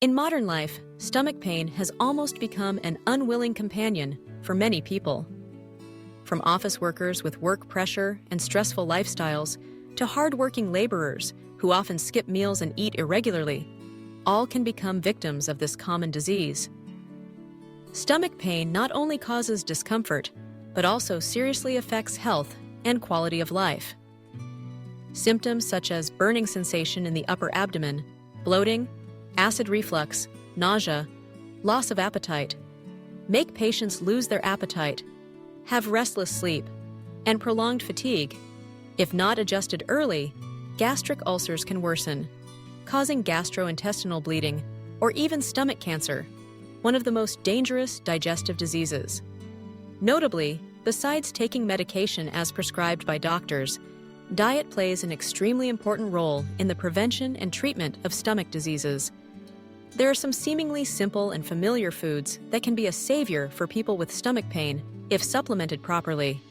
In modern life, stomach pain has almost become an unwilling companion for many people. From office workers with work pressure and stressful lifestyles to hard-working laborers who often skip meals and eat irregularly, all can become victims of this common disease. Stomach pain not only causes discomfort, but also seriously affects health and quality of life. Symptoms such as burning sensation in the upper abdomen, bloating, acid reflux, nausea, loss of appetite, make patients lose their appetite, have restless sleep, and prolonged fatigue. If not adjusted early, gastric ulcers can worsen, causing gastrointestinal bleeding or even stomach cancer, one of the most dangerous digestive diseases. Notably, besides taking medication as prescribed by doctors, diet plays an extremely important role in the prevention and treatment of stomach diseases. There are some seemingly simple and familiar foods that can be a savior for people with stomach pain if supplemented properly.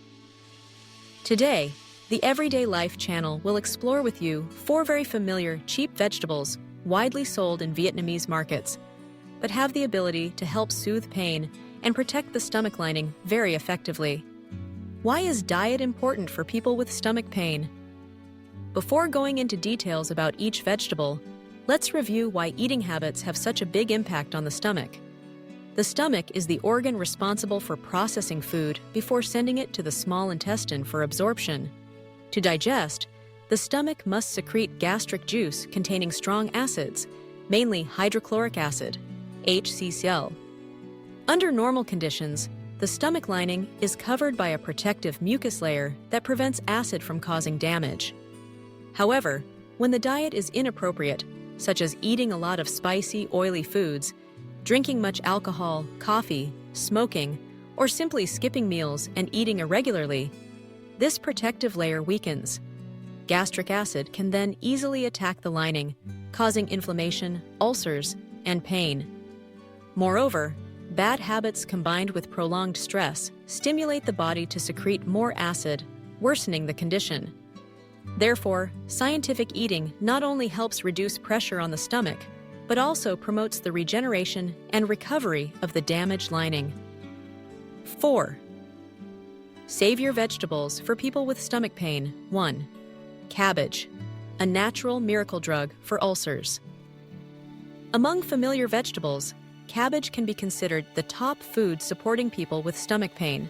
Today, the Everyday Life channel will explore with you 4 very familiar, cheap vegetables widely sold in Vietnamese markets, but have the ability to help soothe pain and protect the stomach lining very effectively. Why is diet important for people with stomach pain? Before going into details about each vegetable, let's review why eating habits have such a big impact on the stomach. The stomach is the organ responsible for processing food before sending it to the small intestine for absorption. To digest, the stomach must secrete gastric juice containing strong acids, mainly hydrochloric acid, HCl. Under normal conditions, the stomach lining is covered by a protective mucus layer that prevents acid from causing damage. However, when the diet is inappropriate, such as eating a lot of spicy, oily foods, drinking much alcohol, coffee, smoking, or simply skipping meals and eating irregularly, this protective layer weakens. Gastric acid can then easily attack the lining, causing inflammation, ulcers, and pain. Moreover, bad habits combined with prolonged stress stimulate the body to secrete more acid, worsening the condition. Therefore, scientific eating not only helps reduce pressure on the stomach, but also promotes the regeneration and recovery of the damaged lining. 4. Save your vegetables for people with stomach pain. 1. Cabbage, a natural miracle drug for ulcers. Among familiar vegetables, cabbage can be considered the top food supporting people with stomach pain.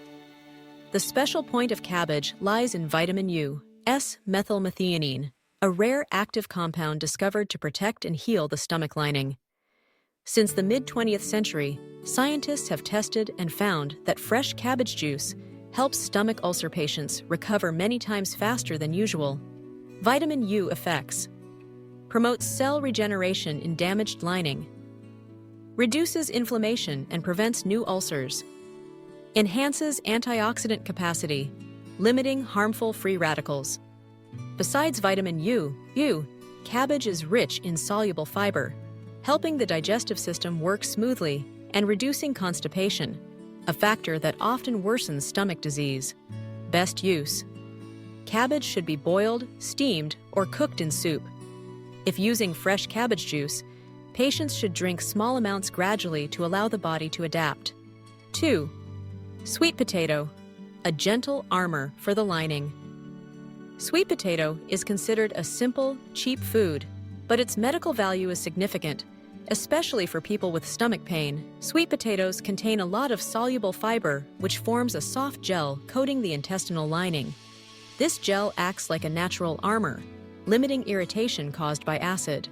The special point of cabbage lies in vitamin U, S-methylmethionine, a rare active compound discovered to protect and heal the stomach lining. Since the mid-20th century, scientists have tested and found that fresh cabbage juice helps stomach ulcer patients recover many times faster than usual. Vitamin U effects: promotes cell regeneration in damaged lining, reduces inflammation and prevents new ulcers, enhances antioxidant capacity, limiting harmful free radicals. Besides vitamin U, cabbage is rich in soluble fiber, helping the digestive system work smoothly and reducing constipation, a factor that often worsens stomach disease. Best use: cabbage should be boiled, steamed, or cooked in soup. If using fresh cabbage juice, patients should drink small amounts gradually to allow the body to adapt. 2. Sweet potato, a gentle armor for the lining. Sweet potato is considered a simple, cheap food, but its medical value is significant, especially for people with stomach pain. Sweet potatoes contain a lot of soluble fiber, which forms a soft gel coating the intestinal lining. This gel acts like a natural armor, limiting irritation caused by acid.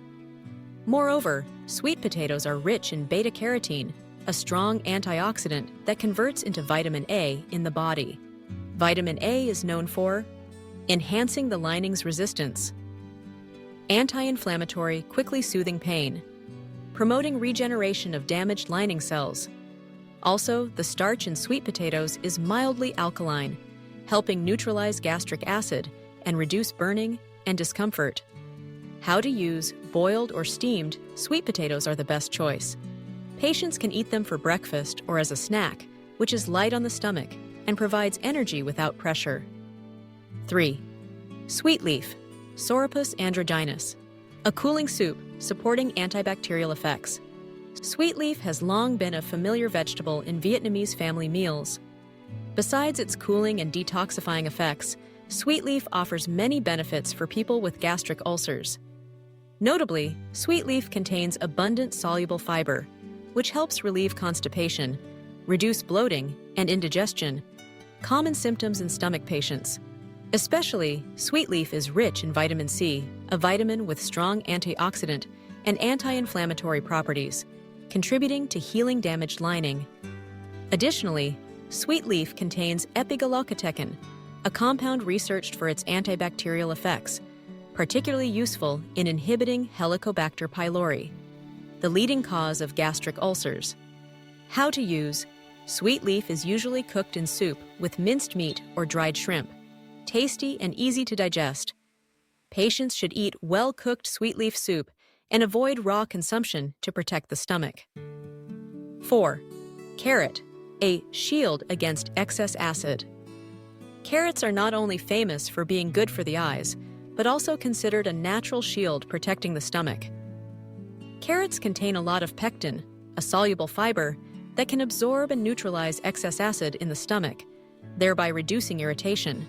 Moreover, sweet potatoes are rich in beta-carotene, a strong antioxidant that converts into vitamin A in the body. Vitamin A is known for enhancing the lining's resistance, anti-inflammatory, quickly soothing pain, promoting regeneration of damaged lining cells. Also, the starch in sweet potatoes is mildly alkaline, helping neutralize gastric acid and reduce burning and discomfort. How to use: boiled or steamed, sweet potatoes are the best choice. Patients can eat them for breakfast or as a snack, which is light on the stomach and provides energy without pressure. 3. Sweet leaf, Soropus androgynous, a cooling soup supporting antibacterial effects. Sweet leaf has long been a familiar vegetable in Vietnamese family meals. Besides its cooling and detoxifying effects, sweet leaf offers many benefits for people with gastric ulcers. Notably, sweet leaf contains abundant soluble fiber, which helps relieve constipation, reduce bloating and indigestion, common symptoms in stomach patients. Especially, sweet leaf is rich in vitamin C, a vitamin with strong antioxidant and anti-inflammatory properties, contributing to healing damaged lining. Additionally, sweet leaf contains epigallocatechin, a compound researched for its antibacterial effects, particularly useful in inhibiting Helicobacter pylori, the leading cause of gastric ulcers. How to use: sweet leaf is usually cooked in soup with minced meat or dried shrimp, tasty and easy to digest. Patients should eat well-cooked sweet leaf soup and avoid raw consumption to protect the stomach. 4. Carrot, a shield against excess acid. Carrots are not only famous for being good for the eyes, but also considered a natural shield protecting the stomach. Carrots contain a lot of pectin, a soluble fiber that can absorb and neutralize excess acid in the stomach, thereby reducing irritation.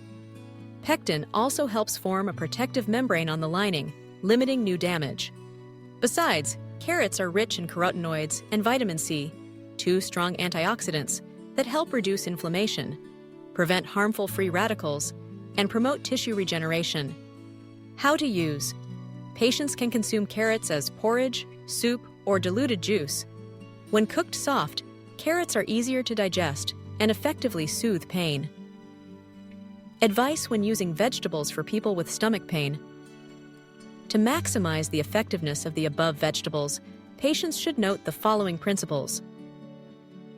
Pectin also helps form a protective membrane on the lining, limiting new damage. Besides, carrots are rich in carotenoids and vitamin C, two strong antioxidants that help reduce inflammation, prevent harmful free radicals, and promote tissue regeneration. How to use: patients can consume carrots as porridge, soup, or diluted juice. When cooked soft, carrots are easier to digest and effectively soothe pain. Advice when using vegetables for people with stomach pain. To maximize the effectiveness of the above vegetables, patients should note the following principles.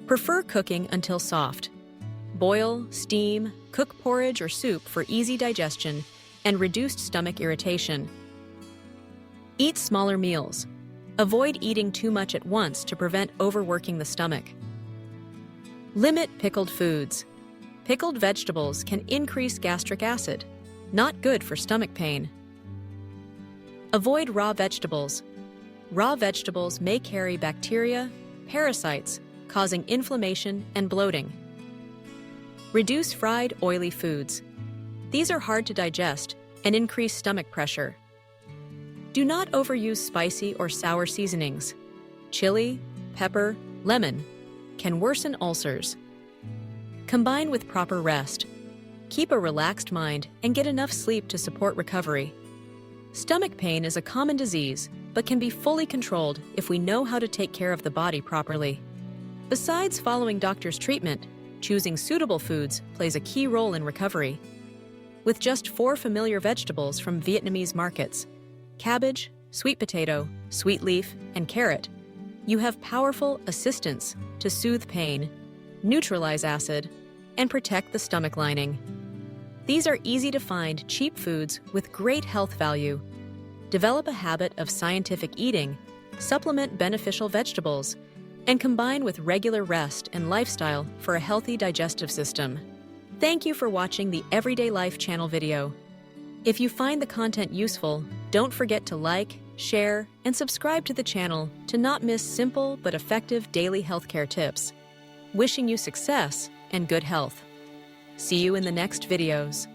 Prefer cooking until soft. Boil, steam, cook porridge or soup for easy digestion and reduced stomach irritation. Eat smaller meals. Avoid eating too much at once to prevent overworking the stomach. Limit pickled foods. Pickled vegetables can increase gastric acid, not good for stomach pain. Avoid raw vegetables. Raw vegetables may carry bacteria, parasites, causing inflammation and bloating. Reduce fried, oily foods. These are hard to digest and increase stomach pressure. Do not overuse spicy or sour seasonings. Chili, pepper, lemon can worsen ulcers. Combine with proper rest. Keep a relaxed mind and get enough sleep to support recovery. Stomach pain is a common disease, but can be fully controlled if we know how to take care of the body properly. Besides following doctor's treatment, choosing suitable foods plays a key role in recovery. With just 4 familiar vegetables from Vietnamese markets, cabbage, sweet potato, sweet leaf, and carrot, you have powerful assistants to soothe pain, neutralize acid, and protect the stomach lining. These are easy-to-find, cheap foods with great health value. Develop a habit of scientific eating, supplement beneficial vegetables, and combine with regular rest and lifestyle for a healthy digestive system. Thank you for watching the Everyday Life channel video. If you find the content useful, don't forget to like, share, and subscribe to the channel to not miss simple but effective daily healthcare tips. Wishing you success and good health. See you in the next videos.